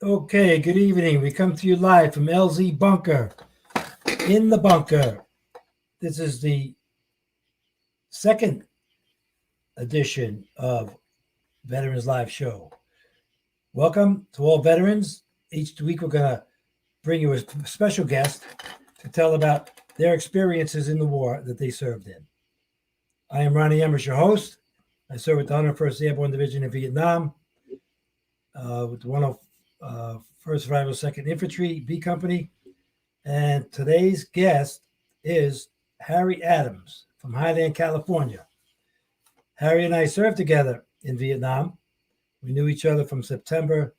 Okay, good evening. We come to you live from LZ Bunker, in the bunker. This is the second edition of Veterans Live Show. Welcome to all veterans. Each week we're going to bring you a special guest to tell about their experiences in the war that they served in. I am Ronny Ymbras, your host. I served with the 101st Airborne Division in Vietnam with the 101st Survival 2nd Infantry B Company. And today's guest is Harry Adams from Highland, California. Harry and I served together in Vietnam. We knew each other from September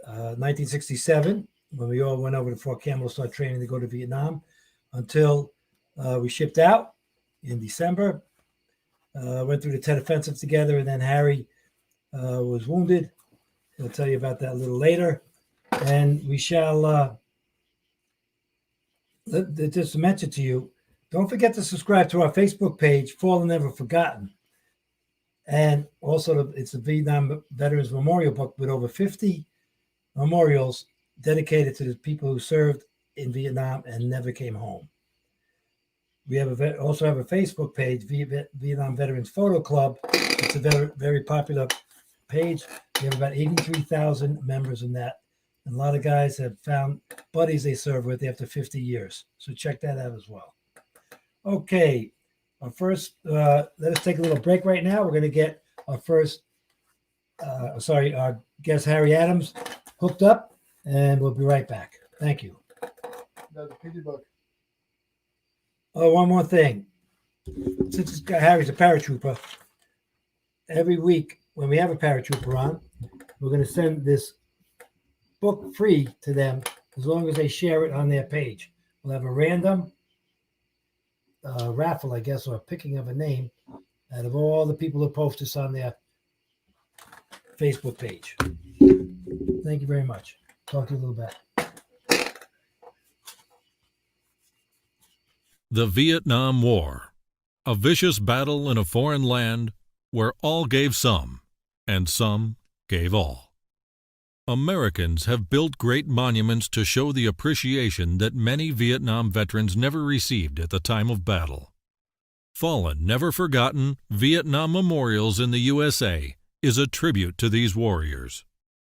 1967, when we all went over to Fort Campbell to start training to go to Vietnam, until we shipped out in December. Went through the TET offensive together, and then Harry was wounded. He'll tell you about that a little later. And we shall just mention to you, don't forget to subscribe to our Facebook page, Fallen Never Forgotten. And also, it's a Vietnam Veterans Memorial Book with over 50 memorials dedicated to the people who served in Vietnam and never came home. We have also have a Facebook page, Vietnam Veterans Photo Club. It's a very popular page. We have about 83,000 members in that. And a lot of guys have found buddies they serve with after 50 years. So check that out as well. Okay, our first, let us take a little break right now. We're going to get our our guest Harry Adams hooked up, and we'll be right back. Thank you. Oh, one more thing. Since Harry's a paratrooper, every week when we have a paratrooper on, we're going to send this book free to them as long as they share it on their page. We'll have a random raffle, I guess, or a picking of a name out of all the people who post this on their Facebook page. Thank you very much. Talk to you a little bit. The Vietnam War, a vicious battle in a foreign land where all gave some, and some gave all. Americans have built great monuments to show the appreciation that many Vietnam veterans never received at the time of battle. Fallen, Never Forgotten Vietnam Memorials in the USA is a tribute to these warriors.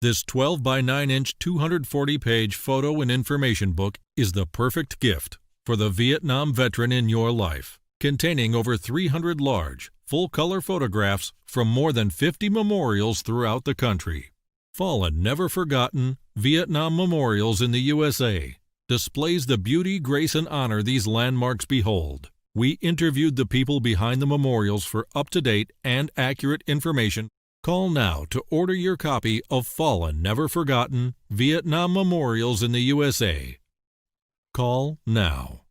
This 12 by 9-inch, 240-page photo and information book is the perfect gift for the Vietnam veteran in your life, containing over 300 large, full-color photographs from more than 50 memorials throughout the country. Fallen, Never Forgotten Vietnam Memorials in the USA displays the beauty, grace, and honor these landmarks behold. We interviewed the people behind the memorials for up-to-date and accurate information. Call now to order your copy of Fallen, Never Forgotten Vietnam Memorials in the USA. Call now.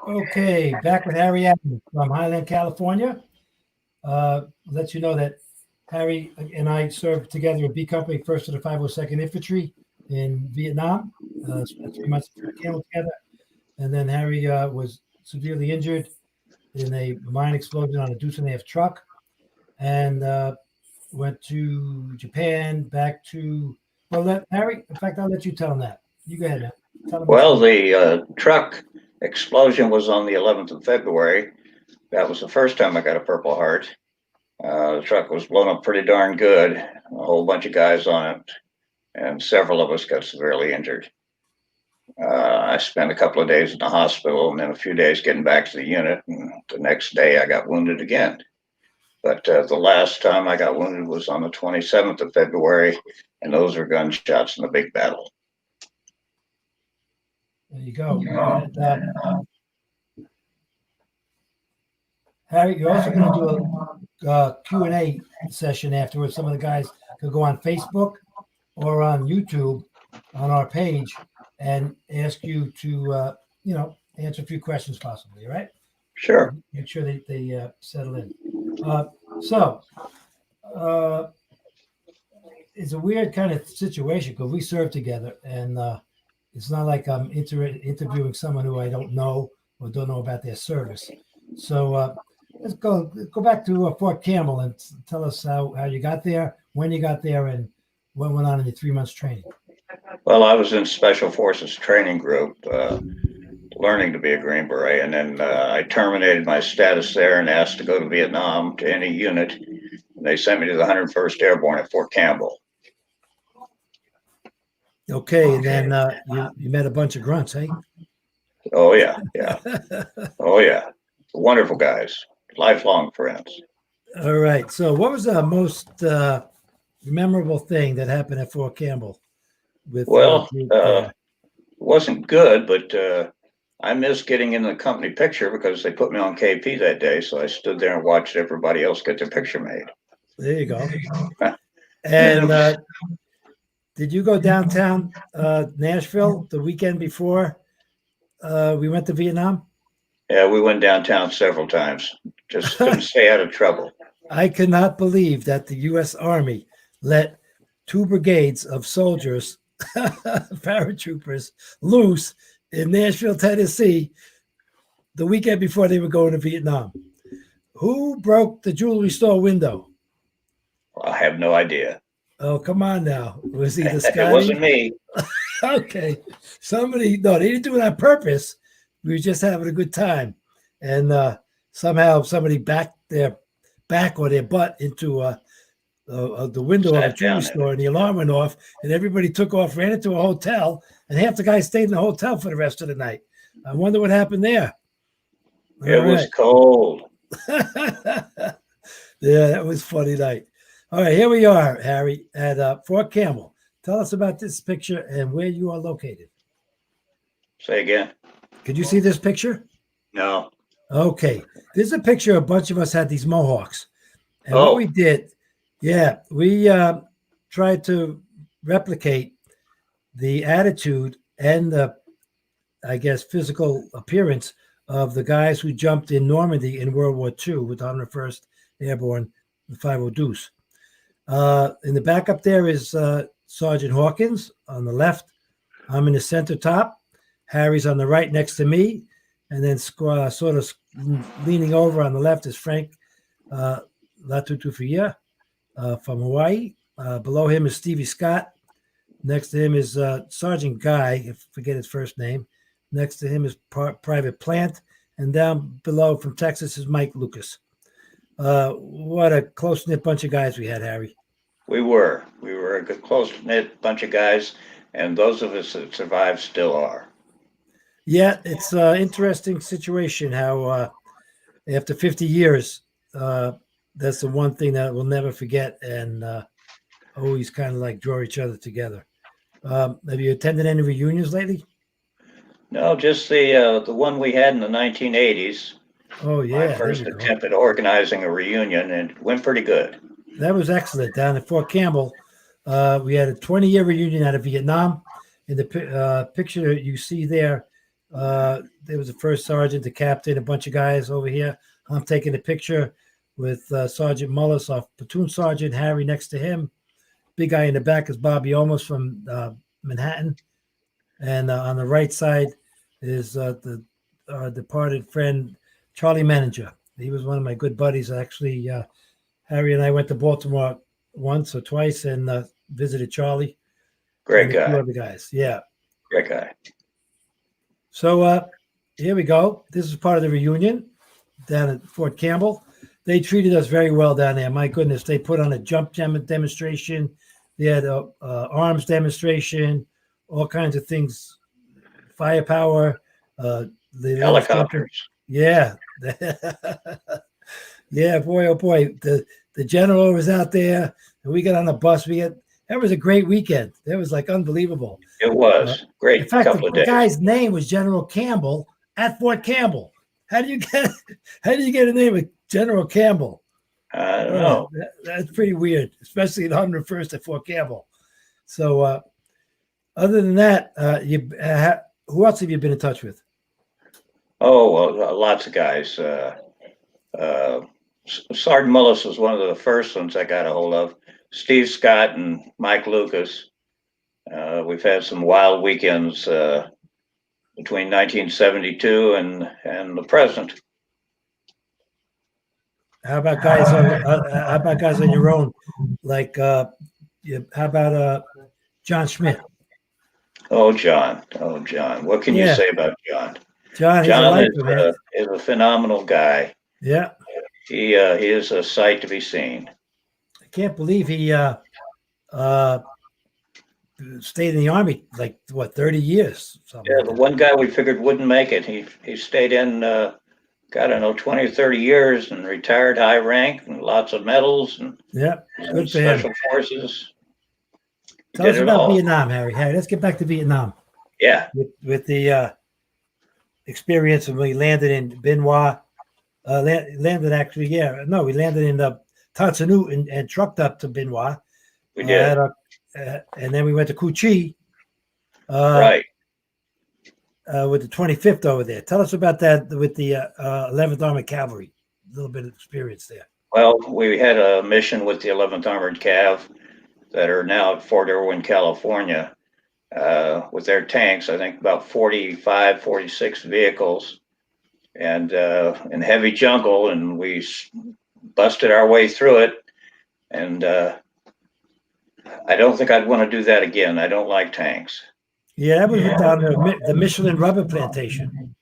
Okay, back with Harry Adams from Highland, California. Let you know that Harry and I served together at B Company, 1st to the 502nd Infantry in Vietnam. Spent 3 months at Fort Campbell together. And then Harry was severely injured in a mine explosion on a Deuce-and-a-half truck, and went to Japan, back to, Harry, in fact, I'll let you tell him that. You go ahead now. Tell him. Well, the truck explosion was on the 11th of February. That was the first time I got a Purple Heart. The truck was blown up pretty darn good, a whole bunch of guys on it, and several of us got severely injured. I spent a couple of days in the hospital and then a few days getting back to the unit, and the next day I got wounded again. But the last time I got wounded was on the 27th of February, and those were gunshots in the big battle. There you go. Harry, you're also going to do a Q&A session afterwards. Some of the guys could go on Facebook or on YouTube on our page and ask you to, answer a few questions possibly, all right? Sure. Make sure they settle in. It's a weird kind of situation because we served together, and It's not like I'm interviewing someone who I don't know or don't know about their service. So let's go back to Fort Campbell and tell us how you got there, when you got there, and what went on in your 3 months training. Well, I was in Special Forces Training Group, learning to be a Green Beret, and then I terminated my status there and asked to go to Vietnam to any unit. And they sent me to the 101st Airborne at Fort Campbell. Okay, and then you met a bunch of grunts, hey? Oh yeah, yeah. Oh yeah. Wonderful guys, lifelong friends. All right. So, what was the most memorable thing that happened at Fort Campbell? With Well, it wasn't good, but I missed getting in the company picture because they put me on KP that day. So I stood there and watched everybody else get their picture made. there you go. And did you go downtown Nashville the weekend before we went to Vietnam? Yeah, we went downtown several times. Just couldn't stay out of trouble. I cannot believe that the U.S. Army let 2 brigades of soldiers, paratroopers, loose in Nashville, Tennessee, the weekend before they were going to Vietnam. Who broke the jewelry store window? I have no idea. Oh, come on now. Was he the Scotty? It wasn't me. Okay. Somebody, no, they didn't do it on purpose. We were just having a good time. And somehow somebody backed their back or their butt into the window of a jewelry store, and the alarm went off, and everybody took off, ran into a hotel, and half the guys stayed in the hotel for the rest of the night. I wonder what happened there. It was cold. Yeah, that was a funny night. All right, here we are, Harry, at Fort Campbell. Tell us about this picture and where you are located. Say again. Could you see this picture? No. Okay. This is a picture. A bunch of us had these mohawks. And what we did, we tried to replicate the attitude and the, I guess, physical appearance of the guys who jumped in Normandy in World War II with the 101st Airborne, the 50 Deuce. In the back up there is Sergeant Hawkins on the left. I'm in the center top. Harry's on the right next to me. And then sort of leaning over on the left is Frank Latutufia from Hawaii. Below him is Stevie Scott. Next to him is Sergeant Guy, I forget his first name. Next to him is Private Plant. And down below from Texas is Mike Lucas. What a close-knit bunch of guys we had, Harry. We were a good close-knit bunch of guys, and those of us that survived still are. Yeah, it's an interesting situation how after 50 years, that's the one thing that we'll never forget and always kind of like draw each other together. Have you attended any reunions lately? No, just the one we had in the 1980s. Oh, yeah. My first attempt at organizing a reunion, and it went pretty good. That was excellent. Down at Fort Campbell, we had a 20-year reunion out of Vietnam. In the picture you see there, there was the first sergeant, the captain, a bunch of guys over here. I'm taking a picture with Sergeant Mullis, our platoon sergeant, Harry next to him. Big guy in the back is Bobby Olmos from Manhattan. And on the right side is the departed friend, Charlie Menninger. He was one of my good buddies. Actually, Harry and I went to Baltimore once or twice and visited Charlie. Great guy. A few other guys. Yeah. Great guy. So here we go. This is part of the reunion down at Fort Campbell. They treated us very well down there. My goodness, they put on a jump demonstration. They had a arms demonstration, all kinds of things, firepower. Helicopters. Yeah. Yeah, boy, oh boy. The general was out there, and we got on a bus. That was a great weekend. That was like unbelievable. It was great. In fact, couple of the days. guy's name was General Campbell at Fort Campbell. How do you get a name of General Campbell? I don't know. That's pretty weird, especially at 101st at Fort Campbell. So other than that, who else have you been in touch with? Oh, well, lots of guys. Sergeant Mullis was one of the first ones I got a hold of. Steve Scott and Mike Lucas. We've had some wild weekends between 1972 and the present. How about guys on your own? Like, how about John Schmidt? Oh, John. Oh, John. What can you Yeah, say about John? John, he's a John lifer, man. is a phenomenal guy. Yeah, He is a sight to be seen. I can't believe he uh stayed in the army like what 30 years, something Yeah, like the that. one guy we figured wouldn't make it, he stayed in, God, I don't know, 20 or 30 years and retired high rank and lots of medals and Yeah, good for him. special forces. He Tell did us it about all. Vietnam, Harry. Harry, let's get back to Vietnam Yeah, with the experience when we landed in Benoit. Landed actually, yeah. No, we landed in Tan Son Nhut and trucked up to Benoit. we did. And then we went to Cu Chi Right. with the 25th over there. Tell us about that with the 11th Armored Cavalry. A little bit of experience there. Well, we had a mission with the 11th Armored Cav that are now at Fort Irwin, California, with their tanks, I think about 45, 46 vehicles, and in heavy jungle, and we busted our way through it. And I don't think I'd want to do that again. I don't like tanks. Yeah, that was down the Michelin rubber plantation.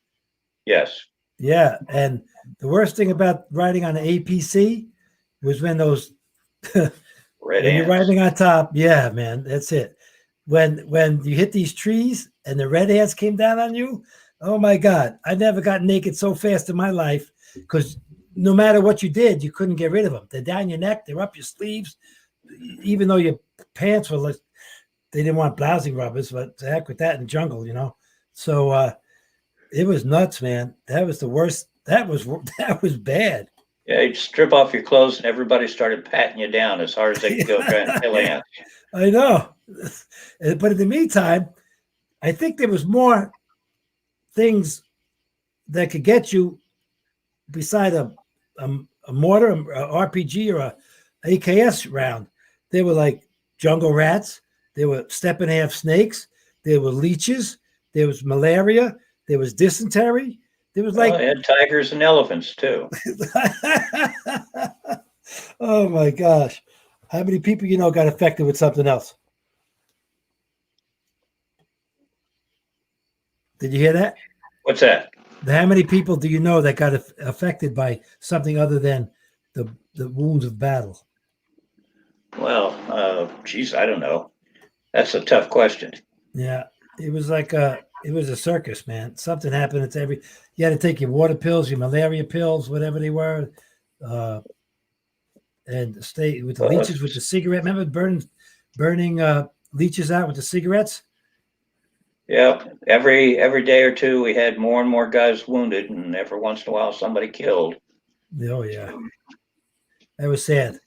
Yes. Yeah, and the worst thing about riding on the APC was when those Red when you're ants. riding on top. Yeah, man, that's it. When you hit these trees and the red ants came down on you, oh my God, I never got naked so fast in my life because no matter what you did, you couldn't get rid of them. They're down your neck, they're up your sleeves, even though your pants were like they didn't want blousing rubbers, but to heck with that in jungle, you know. So it was nuts, man. That was the worst. That was bad. Yeah, you'd strip off your clothes and everybody started patting you down as hard as they could go trying to kill ants. I know. But in the meantime, I think there was more things that could get you beside a mortar, a RPG, or a AKS round. They were like jungle rats. There were step and a half snakes. There were leeches. There was malaria. There was dysentery. There was like They had tigers and elephants too. oh my gosh. How many people you know got affected with something else? Did you hear that? What's that? How many people do you know that got affected by something other than the wounds of battle? Well, geez, I don't know. That's a tough question. Yeah, it was like it was a circus, man. Something happened. It's you had to take your water pills, your malaria pills, whatever they were, and stay with the leeches, with the cigarette. Remember burning leeches out with the cigarettes? Yeah, every day or two we had more and more guys wounded, and every once in a while somebody killed. Oh yeah, that was sad.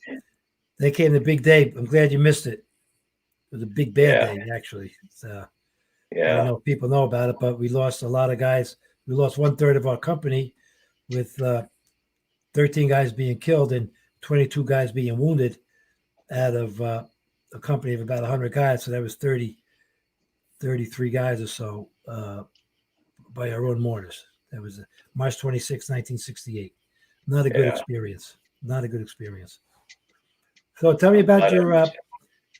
They came the big day. I'm glad you missed it. It was a big bad day, actually. I don't know if people know about it, but we lost a lot of guys. We lost 1/3 of our company, with 13 guys being killed and 22 guys being wounded out of a company of about 100 guys. So that was 33 guys or so by our own mortars. That was March 26, 1968. Not a good experience. Not a good experience. So tell me about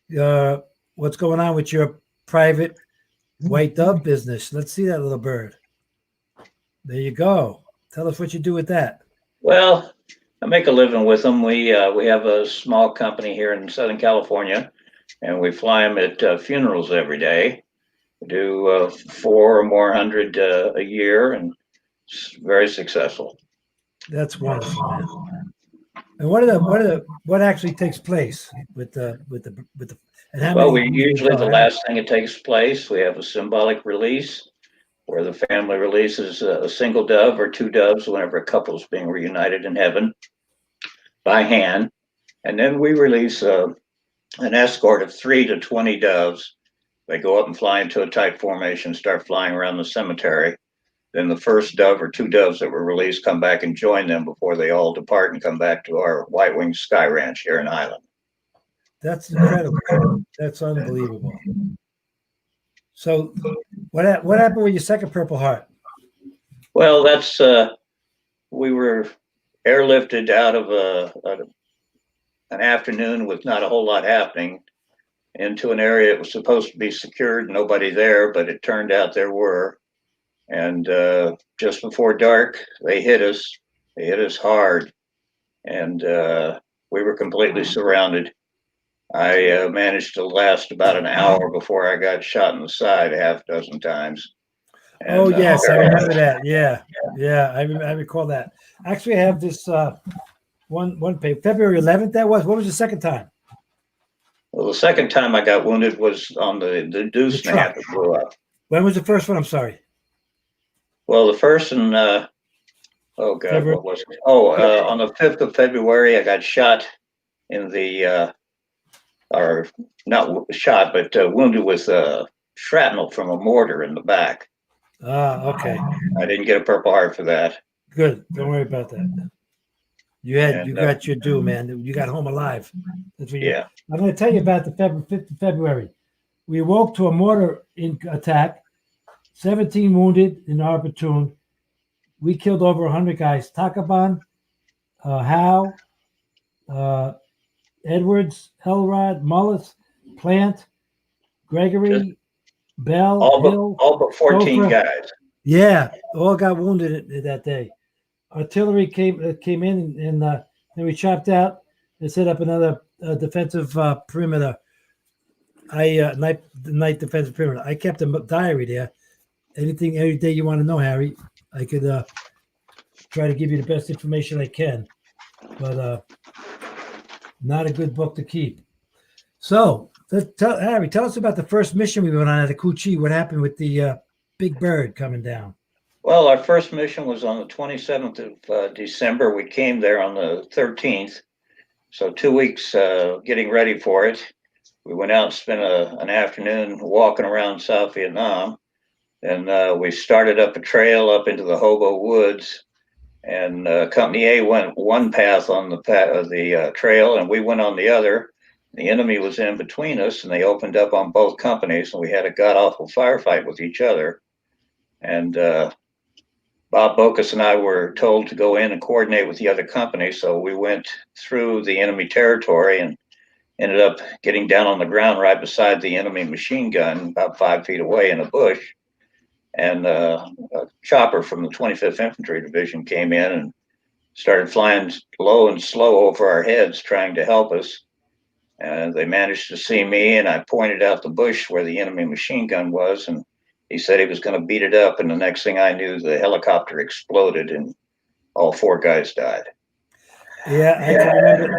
your what's going on with your private white dove business. Let's see that little bird. There you go. Tell us what you do with that. Well, I make a living with them. We have a small company here in Southern California, and we fly them at funerals every day. We do 400 or more a year, and it's very successful. That's wonderful, man. And what actually takes place with the and how Well, many? we usually the last thing that takes place, we have a symbolic release where the family releases a single dove or two doves whenever a couple is being reunited in heaven by hand, and then we release an escort of 3 to 20 doves. They go up and fly into a tight formation, start flying around the cemetery. Then the first dove or two doves that were released come back and join them before they all depart and come back to our White Wing Sky Ranch here in Highland. That's incredible. That's unbelievable. So what happened with your second Purple Heart? Well, that's we were airlifted out of an afternoon with not a whole lot happening into an area that was supposed to be secured, nobody there, but it turned out there were. And just before dark, they hit us. They hit us hard, and we were completely surrounded. I managed to last about an hour before I got shot in the side a half dozen times. And, Oh yes, I remember that. Yeah, yeah, I recall that. Actually, I have this one page, February 11th. That was. What was the second time? Well, the second time I got wounded was on the deuce The nap truck. that blew up. When was the first one? I'm sorry. Well, the first and oh God, February. what was it? Oh, on the 5th of February, I got shot in the or not shot, but wounded with shrapnel from a mortar in the back. Okay. I didn't get a Purple Heart for that. Good. Don't worry about that. You got your due, man. You got home alive. That's what Yeah. I'm going to tell you about the 5th of February. We woke to a mortar attack, 17 wounded in our platoon. We killed over 100 guys. Takaban, Howe, Edwards, Elrod, Mullis, Plant, Gregory, Bell, Hill, all but 14 Gopher. guys. Yeah, all got wounded that day. Artillery came in, and then we chopped out and set up another defensive perimeter. Night defensive perimeter. I kept a diary there. Anything, every day you want to know, Harry, I could try to give you the best information I can, but not a good book to keep. So, Harry, tell us about the first mission we went on at Akuchi. What happened with the big bird coming down? Well, our first mission was on the 27th of December. We came there on the 13th. So 2 weeks getting ready for it. We went out and spent an afternoon walking around South Vietnam. And we started up a trail up into the Hobo Woods. And Company A went one path on the trail, and we went on the other. The enemy was in between us, and they opened up on both companies, and we had a god-awful firefight with each other. And Bob Bocus and I were told to go in and coordinate with the other company, so we went through the enemy territory and ended up getting down on the ground right beside the enemy machine gun, about 5 feet away in a bush. And a chopper from the 25th Infantry Division came in and started flying low and slow over our heads, trying to help us. And they managed to see me, and I pointed out the bush where the enemy machine gun was, and he said he was going to beat it up. And the next thing I knew, the helicopter exploded, and all 4 guys died. Yeah,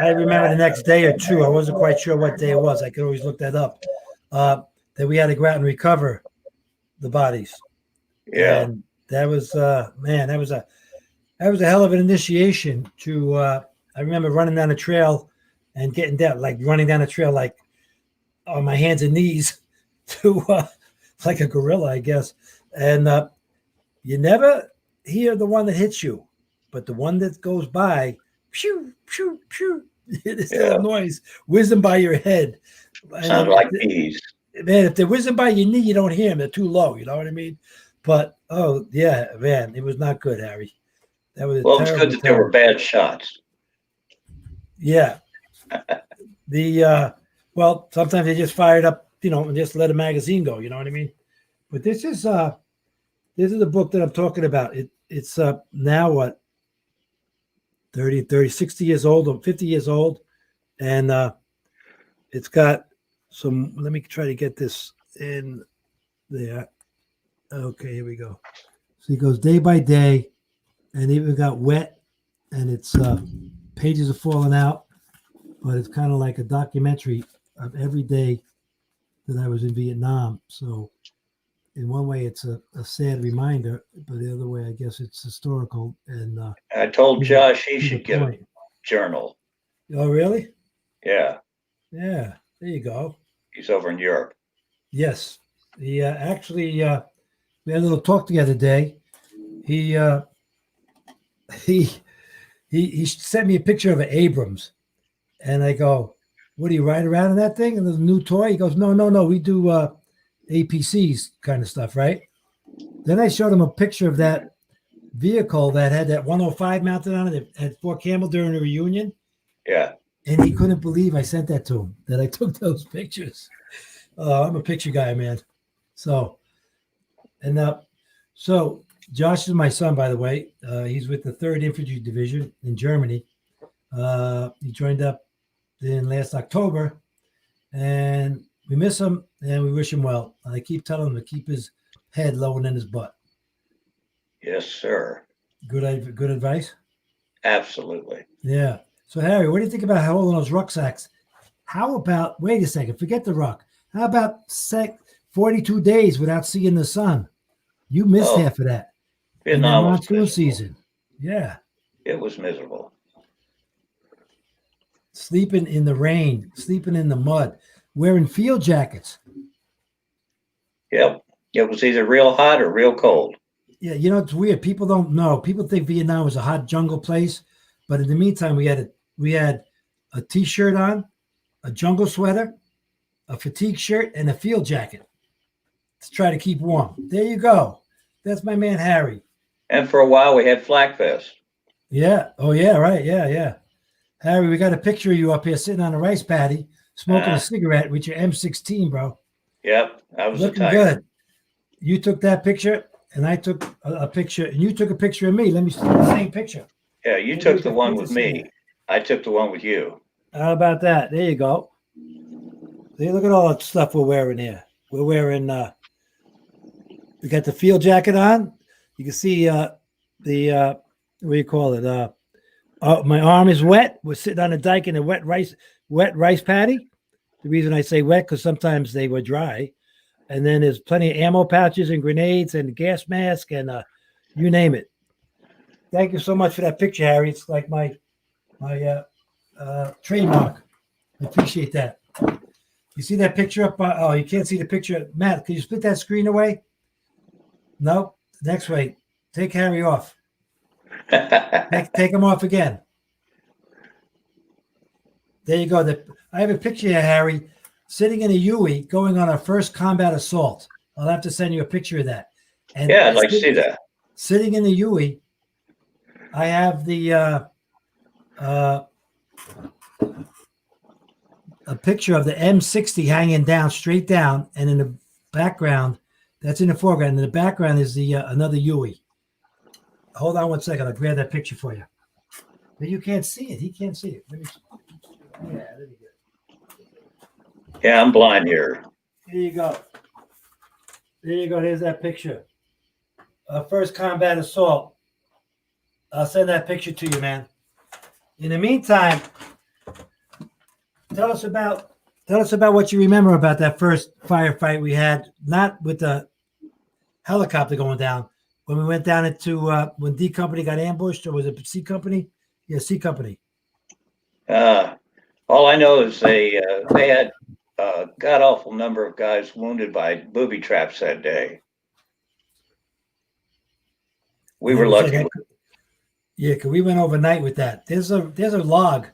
I remember the next day or two. I wasn't quite sure what day it was. I could always look that up. That we had to go out and recover the bodies. Yeah, and that was man, that was a hell of an initiation to. I remember running down a trail and getting down, like running down a trail, like on my hands and knees, to like a gorilla, I guess. And you never hear the one that hits you, but the one that goes by, pew pew pew. It's that noise whizzing by your head. sounds like bees. Man, if they're whizzing by your knee, you don't hear them. They're too low. You know what I mean? But oh yeah, man, it was not good, Harry. That was Well, it's good that there were bad shots. Yeah. Well, sometimes they just fired up, and just let a magazine go. You know what I mean? But this is the book that I'm talking about. It's now what 60 years old or 50 years old, and it's got some. Let me try to get this in there. Okay, here we go. So he goes day by day, and even got wet, and it's pages are falling out, but it's kind of like a documentary of every day that I was in Vietnam. So in one way, it's a sad reminder, but the other way, I guess it's historical. And I told Josh he should get a journal. Oh, really? Yeah. Yeah. There you go. He's over in Europe. Yes. He actually, we had a little talk together today. He sent me a picture of an Abrams, and I go, "What do you ride around in that thing? And there's a new toy?" He goes, "No. We do APCs kind of stuff, right? Then I showed him a picture of that vehicle that had that 105 mounted on it at Fort Campbell during the reunion. Yeah. And he couldn't believe I sent that to him, that I took those pictures. I'm a picture guy, man. So, and so Josh is my son, by the way. He's with the 3rd Infantry Division in Germany. He joined up in last October, and we miss him and we wish him well. And I keep telling him to keep his head lower than his butt. Yes, sir. Good advice. Absolutely. Yeah. So Harry, what do you think about holding those rucksacks? How about, wait a second, forget the ruck. How about 42 days without seeing the sun? You missed half of that. Vietnam was monsoon miserable. season. Yeah. It was miserable. Sleeping in the rain, sleeping in the mud, wearing field jackets. Yep. It was either real hot or real cold. Yeah, you know, it's weird. People don't know. People think Vietnam was a hot jungle place, but in the meantime, we had a t-shirt on, a jungle sweater, a fatigue shirt, and a field jacket to try to keep warm. There you go. That's my man Harry. And for a while, we had flak vests. Yeah. Oh yeah. Right. Yeah. Harry, we got a picture of you up here sitting on a rice paddy, smoking a cigarette with your M16, bro. Yep. I was looking good. You took that picture, and I took a picture, and you took a picture of me. Let me see the same picture. Yeah, you took the one with me. I took the one with you. How about that? There you go. See, look at all that stuff we're wearing here. We're wearing, we got the field jacket on. You can see what do you call it? My arm is wet. We're sitting on a dike in a wet rice paddy. The reason I say wet, because sometimes they were dry. And then there's plenty of ammo pouches and grenades and gas mask and you name it. Thank you so much for that picture, Harry. It's like my trademark. I appreciate that. You see that picture up? Oh, you can't see the picture. Matt, can you split that screen away? No. Next way. Take Harry off. Take him off again. There you go. I have a picture here, Harry, sitting in a Huey going on our first combat assault. I'll have to send you a picture of that. And yeah, I'd like to see that. Sitting in the Huey, I have a picture of the M60 hanging down, straight down, and in the background, that's in the foreground. In the background is the another Huey. Hold on one second. I'll grab that picture for you. But you can't see it. He can't see it. Let me. Yeah, there you go. Yeah, I'm blind here. There you go. There you go. There's that picture. First combat assault. I'll send that picture to you, man. In the meantime, tell us about what you remember about that first firefight we had, not with the helicopter going down, when we went down into when D Company got ambushed, or was it C Company? Yeah, C Company. All I know is they had a god awful number of guys wounded by booby traps that day. We were lucky. Yeah, because we went overnight with that. There's a log.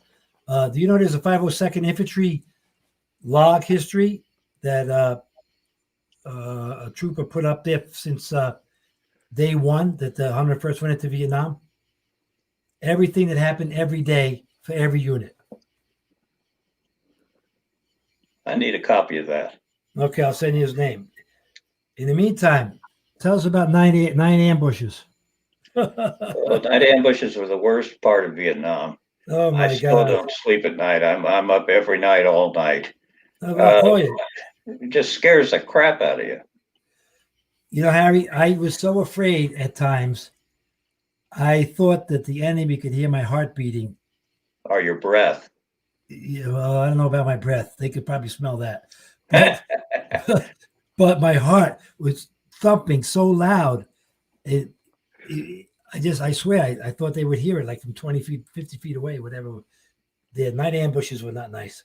Do you know there's a 502nd Infantry log history that a trooper put up there since day one that the 101st went into Vietnam? Everything that happened every day for every unit. I need a copy of that. Okay, I'll send you his name. In the meantime, tell us about nine ambushes. Night ambushes were the worst part of Vietnam. Oh my God! I still don't sleep at night. I'm up every night, all night. It just scares the crap out of you. You know, Harry, I was so afraid at times. I thought that the enemy could hear my heart beating. Or your breath. Yeah, well, I don't know about my breath. They could probably smell that. But my heart was thumping so loud. I swear, I thought they would hear it like from 20 feet, 50 feet away, whatever. The night ambushes were not nice.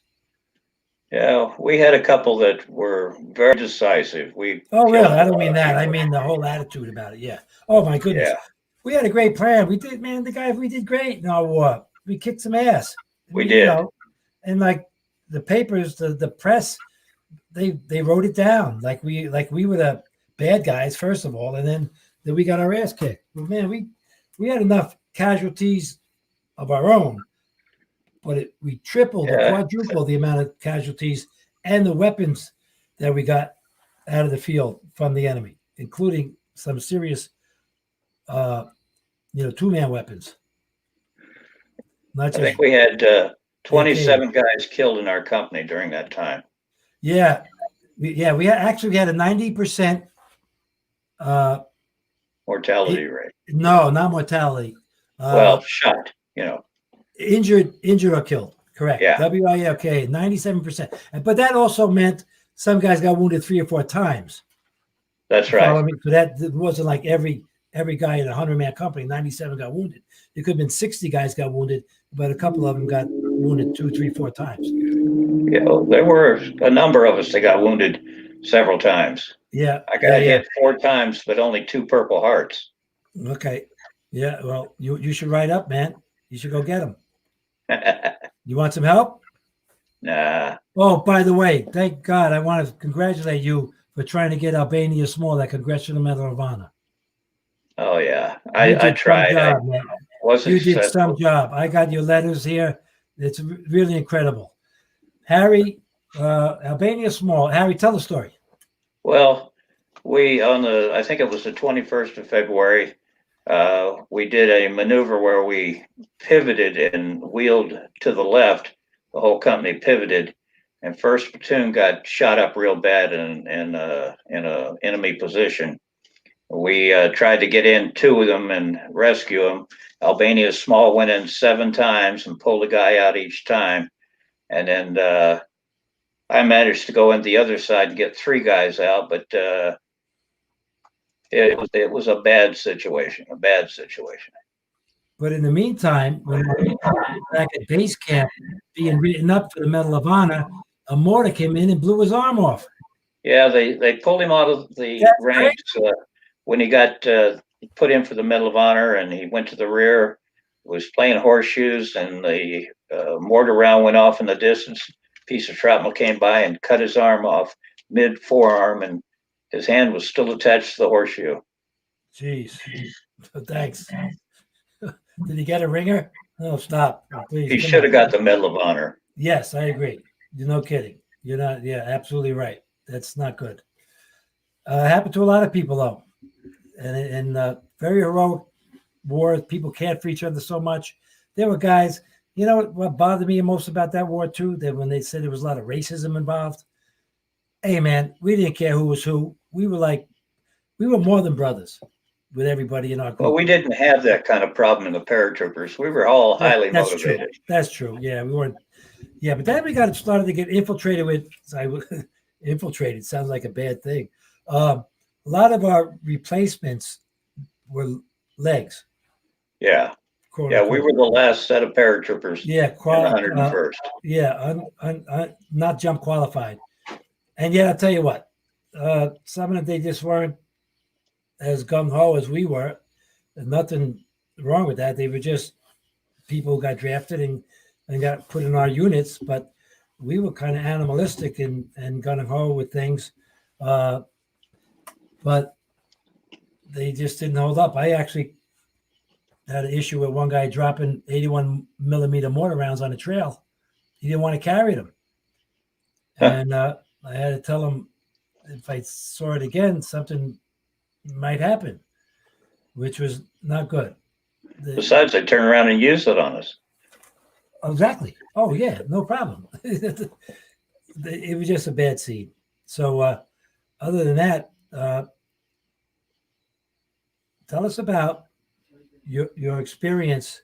Yeah, we had a couple that were very decisive. Really? I don't mean that. I mean the whole attitude about it. Yeah. Oh my goodness. Yeah. We had a great plan. We did, man. We did great in our war. We kicked some ass. We did. And like the papers, the press they wrote it down like we were the bad guys first of all, and then we got our ass kicked. Well, man, we had enough casualties of our own, but we tripled or Yeah. quadrupled the amount of casualties and the weapons that we got out of the field from the enemy, including some serious, 2-man weapons. Not I just think we had AK. 27 guys killed in our company during that time. Yeah, we had a 90% Mortality rate. no, not mortality. Well, shot, you know. Injured or killed. Correct. Yeah. WILK, 97%. But that also meant some guys got wounded 3 or 4 times. That's Follow right. me? So that it wasn't like every guy in a 100-man company, 97 got wounded. It could have been 60 guys got wounded, but a couple of them got wounded 2, 3, 4 times. Yeah, there were a number of us that got wounded several times. Yeah. I got hit 4 times, but only 2 Purple Hearts. Okay. Yeah. Well, you should write up, man. You should go get them. You want some help? Nah. Oh, by the way, thank God. I want to congratulate you for trying to get Albania Small that Congressional Medal of Honor. Oh, yeah. I tried. Job, I wasn't you did successful. some job. I got your letters here. It's really incredible. Harry, Albania Small. Harry, tell the story. Well, I think it was the 21st of February, we did a maneuver where we pivoted and wheeled to the left. The whole company pivoted, and first platoon got shot up real bad in a enemy position. We tried to get in 2 of them and rescue them. Albania Small went in 7 times and pulled a guy out each time, and then I managed to go in the other side and get 3 guys out, but it was a bad situation. But in the meantime, when we were back at base camp being written up for the Medal of Honor, a mortar came in and blew his arm off. Yeah, they pulled him out of the ranks when he got put in for the Medal of Honor, and he went to the rear, was playing horseshoes, and the mortar round went off in the distance. Piece of shrapnel came by and cut his arm off mid forearm, and his hand was still attached to the horseshoe. Jeez. Thanks. Did he get a ringer? No, stop. Please. He should have got the Medal of Honor. Yes, I agree. You're no kidding. You're not. Yeah, absolutely right. That's not good. Happened to a lot of people though, and very heroic war. People cared for each other so much. There were guys. You know what bothered me most about that war too? That when they said there was a lot of racism involved. Hey man, we didn't care who was who. We were more than brothers with everybody in our group. Well, we didn't have that kind of problem in the paratroopers. We were all highly motivated. True. That's true. Yeah, we weren't. Yeah, but then we got started to get infiltrated with. Infiltrated sounds like a bad thing. A lot of our replacements were legs. Yeah. Yeah, we were the last set of paratroopers. Yeah, in the 101st. Not jump qualified. And yet, I'll tell you what, some of them, they just weren't as gung-ho as we were. There's nothing wrong with that. They were just people who got drafted and got put in our units, but we were kind of animalistic and gung-ho with things. But they just didn't hold up. I actually had an issue with one guy dropping 81 millimeter mortar rounds on a trail. He didn't want to carry them. And I had to tell him if I saw it again, something might happen, which was not good. Besides, they turn around and use it on us. Exactly. Oh, yeah, no problem. It was just a bad scene. So other than that, tell us about your experience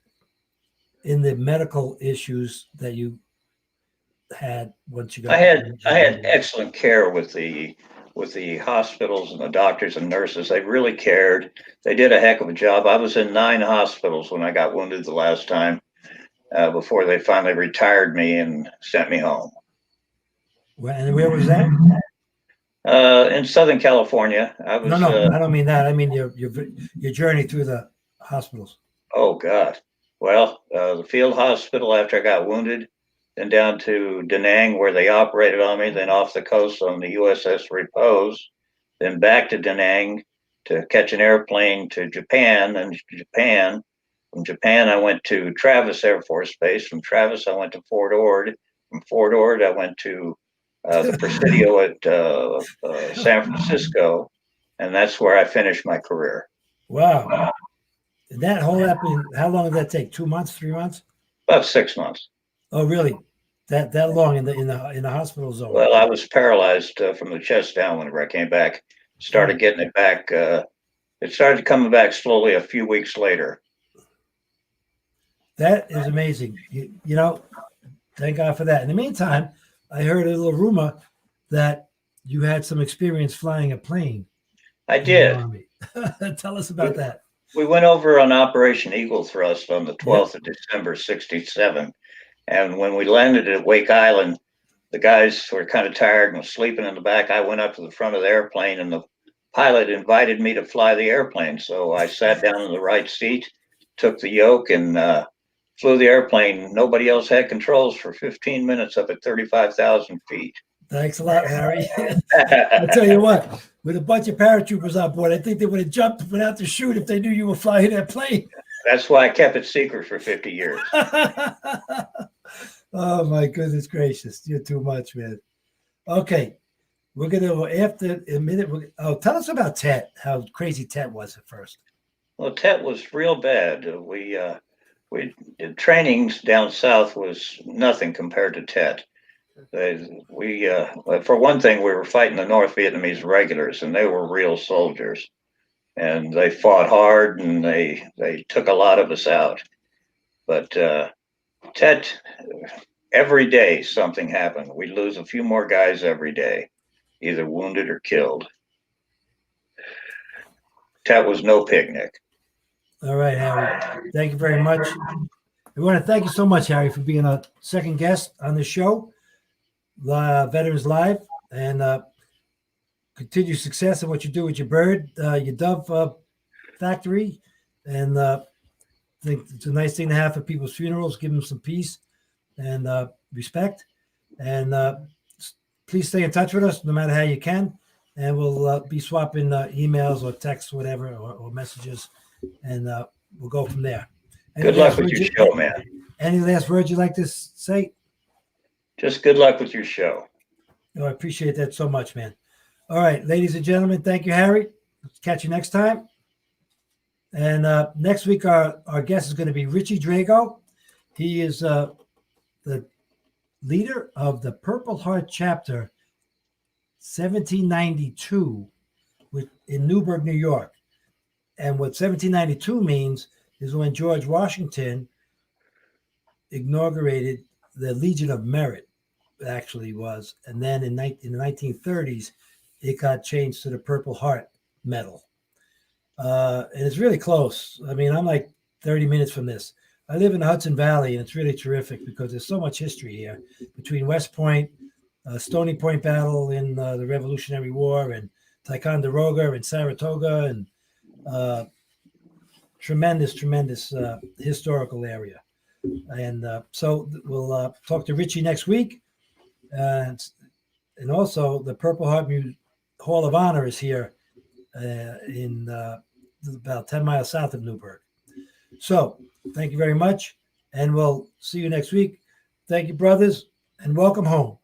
in the medical issues that you had once you got. I had excellent care with the hospitals and the doctors and nurses. They really cared. They did a heck of a job. I was in 9 hospitals when I got wounded the last time, before they finally retired me and sent me home. And where was that? In Southern California. I was. No, I don't mean that. I mean your journey through the hospitals. Oh God. Well, the field hospital after I got wounded, then down to Da Nang where they operated on me, then off the coast on the USS Repose, then back to Da Nang to catch an airplane to Japan. And from Japan, I went to Travis Air Force Base. From Travis, I went to Fort Ord. From Fort Ord, I went to the Presidio at San Francisco, and that's where I finished my career. Wow. And that whole happened, how long did that take? 2 months, 3 months? About 6 months. Oh, really? That long in the hospital zone? Well, I was paralyzed from the chest down whenever I came back. Started getting it back. It started coming back slowly a few weeks later. That is amazing. You know, thank God for that. In the meantime, I heard a little rumor that you had some experience flying a plane. I did. Tell us about that. We went over on Operation Eagle Thrust on the 12th of December, 67. And when we landed at Wake Island, the guys were kind of tired and was sleeping in the back. I went up to the front of the airplane and the pilot invited me to fly the airplane. So I sat down in the right seat, took the yoke and flew the airplane. Nobody else had controls for 15 minutes up at 35,000 feet. Thanks a lot, Harry. I'll tell you what, with a bunch of paratroopers on board, I think they would have jumped and went out to shoot if they knew you were flying that plane. That's why I kept it secret for 50 years. Oh, my goodness gracious. You're too much, man. Okay. We're going to, after a minute, tell us about TET, how crazy TET was at first. Well, TET was real bad. We did trainings down south was nothing compared to TET. For one thing, we were fighting the North Vietnamese regulars, and they were real soldiers. And they fought hard, and they took a lot of us out. But TET, every day something happened. We'd lose a few more guys every day, either wounded or killed. TET was no picnic. All right, Harry. Thank you very much. I want to thank you so much, Harry, for being a second guest on the show, Veterans Live, and continued success in what you do with your bird, your dove factory. And I think it's a nice thing to have for people's funerals, give them some peace and respect. And please stay in touch with us no matter how you can. And we'll be swapping emails or texts, whatever, or messages. And we'll go from there. Good luck with your show, man. Any last words you'd like to say? Just good luck with your show. Oh, I appreciate that so much, man. All right, ladies and gentlemen, thank you, Harry. Let's catch you next time. And next week, our guest is going to be Richie Drago. He is the leader of the Purple Heart chapter, 1792, in Newburgh, New York. And what 1792 means is when George Washington inaugurated the Legion of Merit, actually was. And then in the 1930s, it got changed to the Purple Heart Medal. And it's really close. I mean, I'm like 30 minutes from this. I live in the Hudson Valley, and it's really terrific because there's so much history here between West Point, Stony Point battle in the Revolutionary War, and Ticonderoga and Saratoga, and tremendous historical area. And so we'll talk to Richie next week. And also the Purple Heart Hall of Honor is here in about 10 miles south of Newburgh. So thank you very much. And we'll see you next week. Thank you, brothers, and welcome home.